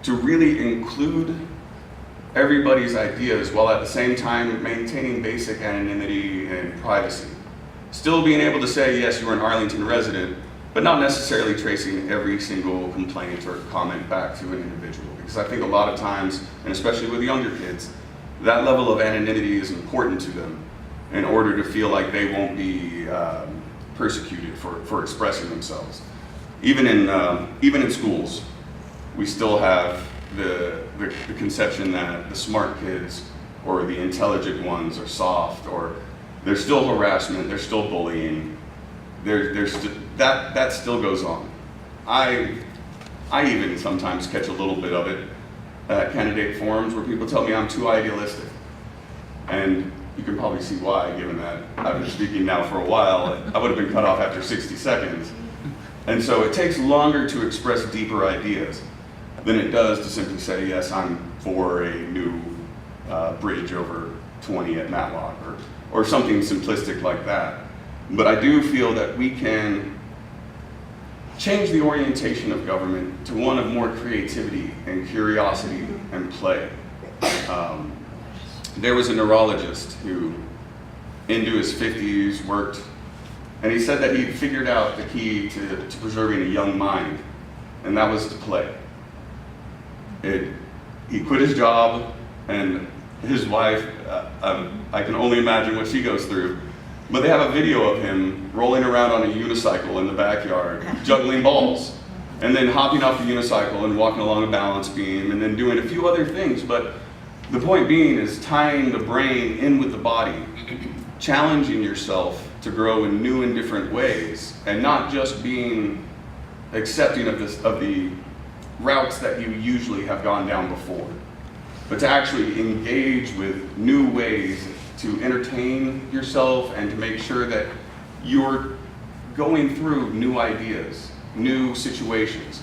to really include everybody's ideas while at the same time maintaining basic anonymity and privacy. Still being able to say, yes, you're an Arlington resident, but not necessarily tracing every single complaint or comment back to an individual. Because I think a lot of times, and especially with younger kids, that level of anonymity is important to them in order to feel like they won't be persecuted for expressing themselves. Even in schools, we still have the conception that the smart kids or the intelligent ones are soft, or there's still harassment, there's still bullying. That still goes on. I even sometimes catch a little bit of it at candidate forums where people tell me I'm too idealistic. And you can probably see why, given that I've been speaking now for a while. I would have been cut off after 60 seconds. And so it takes longer to express deeper ideas than it does to simply say, yes, I'm for a new bridge over 20 at Matlock, or something simplistic like that. But I do feel that we can change the orientation of government to one of more creativity and curiosity and play. There was a neurologist who, into his 50s, worked, and he said that he figured out the key to preserving a young mind, and that was to play. He quit his job, and his wife, I can only imagine what she goes through, but they have a video of him rolling around on a unicycle in the backyard, juggling balls, and then hopping off the unicycle and walking along a balance beam, and then doing a few other things. But the point being is tying the brain in with the body, challenging yourself to grow in new and different ways, and not just being accepting of the routes that you usually have gone down before, but to actually engage with new ways to entertain yourself and to make sure that you're going through new ideas, new situations.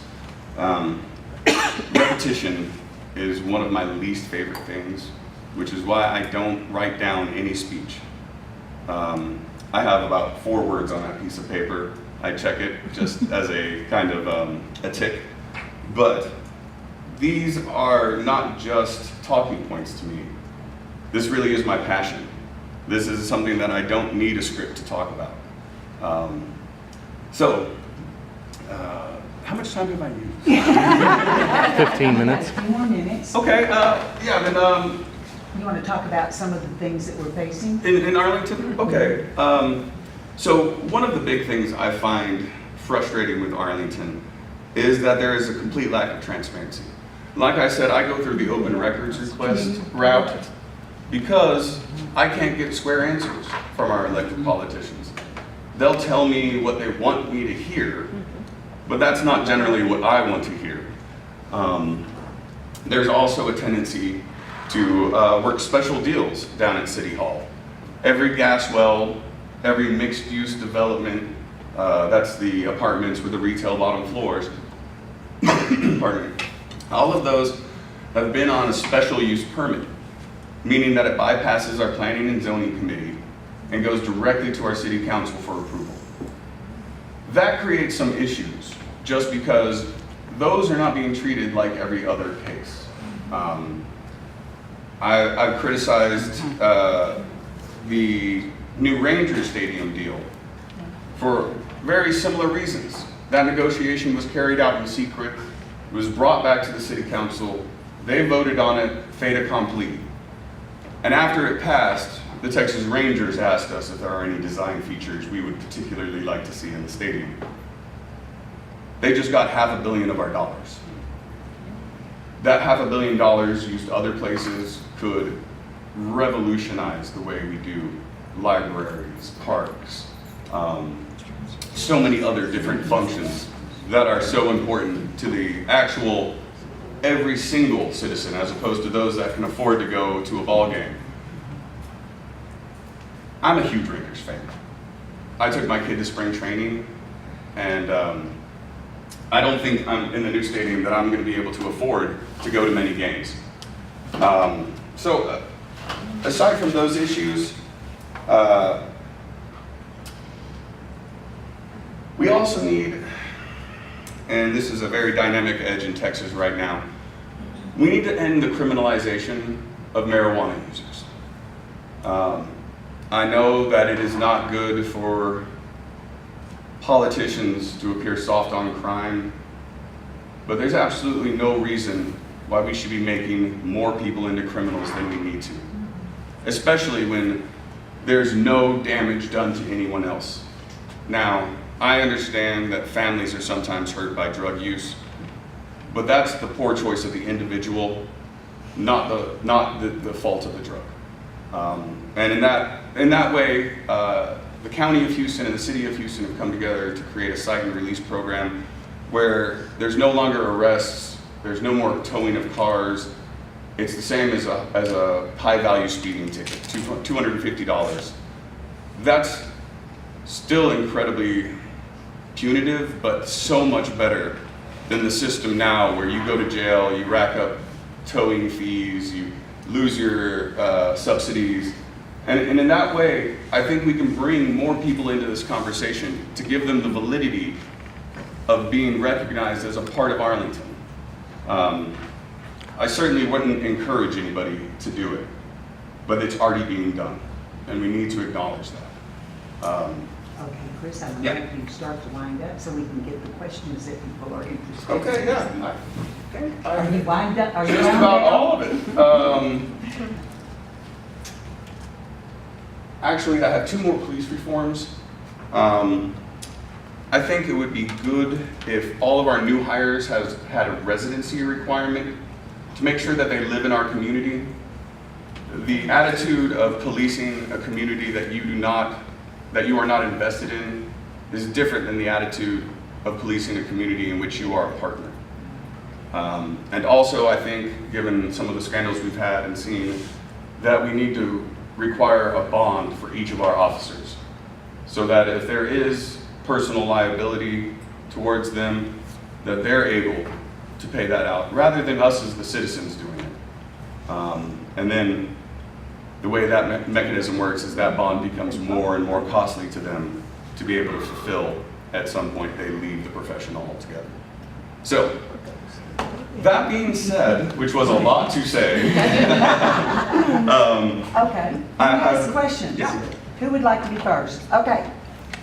Repetition is one of my least favorite things, which is why I don't write down any speech. I have about 4 words on that piece of paper. I check it just as a kind of a tick. But these are not just talking points to me. This really is my passion. This is something that I don't need a script to talk about. How much time have I used? 15 minutes. 15 more minutes. Okay, yeah, then You want to talk about some of the things that we're facing? in Arlington? Okay. So one of the big things I find frustrating with Arlington is that there is a complete lack of transparency. Like I said, I go through the open records request route because I can't get square answers from our elected politicians. They'll tell me what they want me to hear, but that's not generally what I want to hear. There's also a tendency to work special deals down at City Hall. Every gas well, every mixed-use development, that's the apartments with the retail bottom floors, pardon me, all of those have been on a special use permit, meaning that it bypasses our planning and zoning committee and goes directly to our city council for approval. That creates some issues just because those are not being treated like every other case. I've criticized the new Ranger Stadium deal for very similar reasons. That negotiation was carried out in secret. It was brought back to the city council. They voted on it, fait accompli. And after it passed, the Texas Rangers asked us if there are any design features we would particularly like to see in the stadium. They just got $500 million of our dollars. That $500 million used other places could revolutionize the way we do libraries, parks, so many other different functions that are so important to the actual every single citizen, as opposed to those that can afford to go to a ball game. I'm a huge Rangers fan. I took my kid to spring training, and I don't think I'm in the new stadium that I'm going to be able to afford to go to many games. Aside from those issues, we also need, and this is a very dynamic edge in Texas right now, We need to end the criminalization of marijuana users. I know that it is not good for politicians to appear soft on crime, but there's absolutely no reason why we should be making more people into criminals than we need to, especially when there's no damage done to anyone else. Now, I understand that families are sometimes hurt by drug use, but that's the poor choice of the individual, not the fault of the drug. And in that way, the County of Houston and the City of Houston have come together to create a cite and release program where there's no longer arrests, there's no more towing of cars. It's the same as a high-value speeding ticket, $250. That's still incredibly punitive, but so much better than the system now where you go to jail, you rack up towing fees, you lose your subsidies. And in that way, I think we can bring more people into this conversation to give them the validity of being recognized as a part of Arlington. I certainly wouldn't encourage anybody to do it, but it's already being done, and we need to acknowledge that. Okay, Chris, I would Yeah. like you to start to wind up so we can get the questions that people are interested in. Okay, yeah. Are you wind up? Are you Just wound about down? all of it. Actually, I have two more police reforms. I think it would be good if all of our new hires had a residency requirement to make sure that they live in our community. The attitude of policing a community that you are not invested in is different than the attitude of policing a community in which you are a partner. And also, I think, given some of the scandals we've had and seen, that we need to require a bond for each of our officers, so that if there is personal liability towards them, that they're able to pay that out, rather than us as the citizens doing it. And then the way that mechanism works is that bond becomes more and more costly to them to be able to fulfill. At some point, they leave the profession altogether. So, that being said, which was a lot to say, Okay, who has questions? Yeah. Who would like to be first? Okay.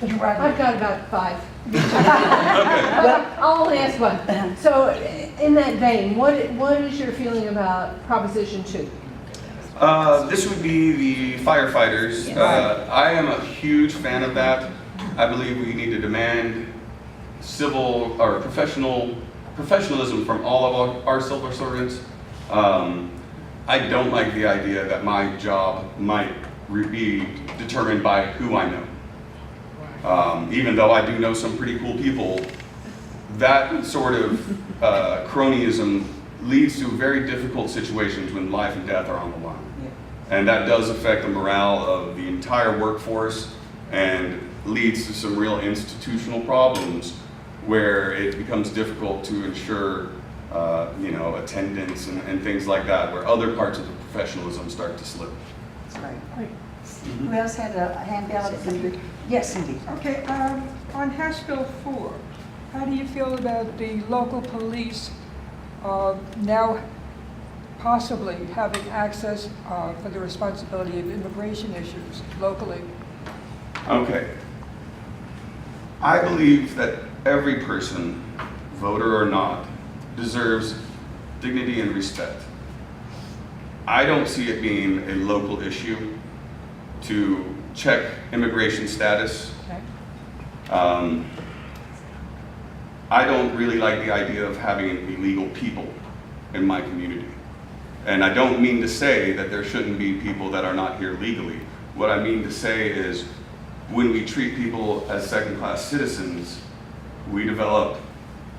You right I've here. got about 5. okay. Well, I'll only ask one. So, in that vein, what is your feeling about Proposition 2? This would be the firefighters. I am a huge fan of that. I believe we need to demand civil or professionalism from all of our civil servants. I don't like the idea that my job might be determined by who I know. Even though I do know some pretty cool people, that sort of cronyism leads to very difficult situations when life and death are on the line. And that does affect the morale of the entire workforce and leads to some real institutional problems where it becomes difficult to ensure attendance and things like that, where other parts of the professionalism start to slip. That's great. Who else had a handout? Cindy? Yes, Cindy. Okay, on House Bill 4, how do you feel about the local police now possibly having access for the responsibility of immigration issues locally? Okay. I believe that every person, voter or not, deserves dignity and respect. I don't see it being a local issue to check immigration status. Okay. I don't really like the idea of having illegal people in my community. And I don't mean to say that there shouldn't be people that are not here legally. What I mean to say is when we treat people as second-class citizens, we develop,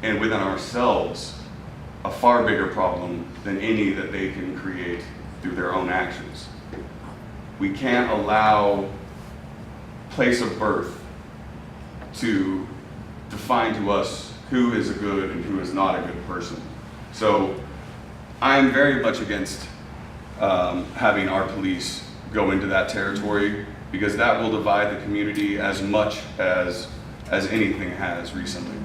and within ourselves, a far bigger problem than any that they can create through their own actions. We can't allow place of birth to define to us who is a good and who is not a good person. So I'm very much against having our police go into that territory, because that will divide the community as much as anything has recently.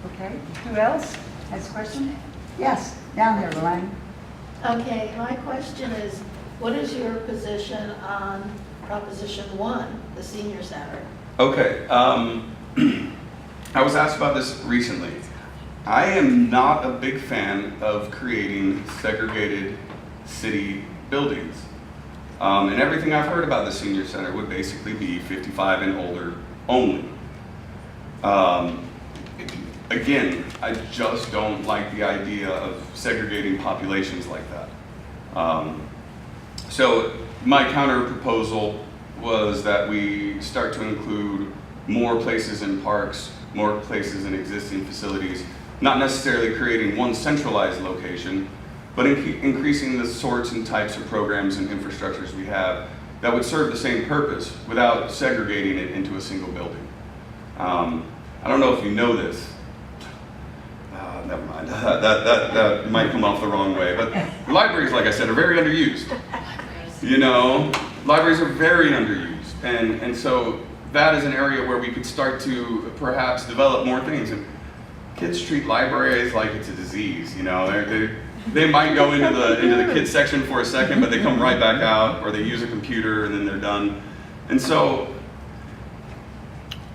Okay, who else has a question? Yes, Down there, Lorraine. Okay, my question is, what is your position on Proposition 1, the senior center? Okay, I was asked about this recently. I am not a big fan of creating segregated city buildings. And everything I've heard about the senior center would basically be 55 and older only. Again, I just don't like the idea of segregating populations like that. So my counter proposal was that we start to include more places in parks, more places in existing facilities, not necessarily creating one centralized location, but increasing the sorts and types of programs and infrastructures we have that would serve the same purpose without segregating it into a single building. I don't know if you know this. Never mind. That might come off the wrong way, but libraries, like I said, are very underused. You know, libraries are very underused, and so that is an area where we could start to perhaps develop more things. And kids treat libraries like it's a disease. You know, they might go into the kids section for a second, but they come right back out, or they use a computer and then they're done. And so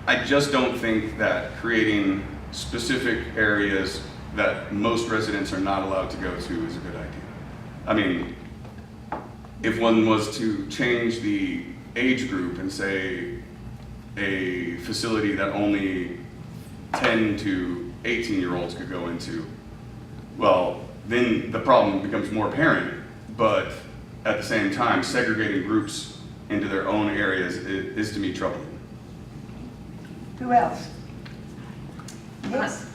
I just don't think that creating specific areas that most residents are not allowed to go to is a good idea. I mean, if one was to change the age group and say a facility that only 10 to 18-year-olds could go into, well, then the problem becomes more apparent, but at the same time, segregating groups into their own areas is to me troubling. Who else? Yes.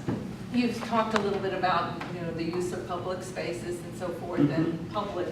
You've talked a little bit about, the use of public spaces and so forth, and public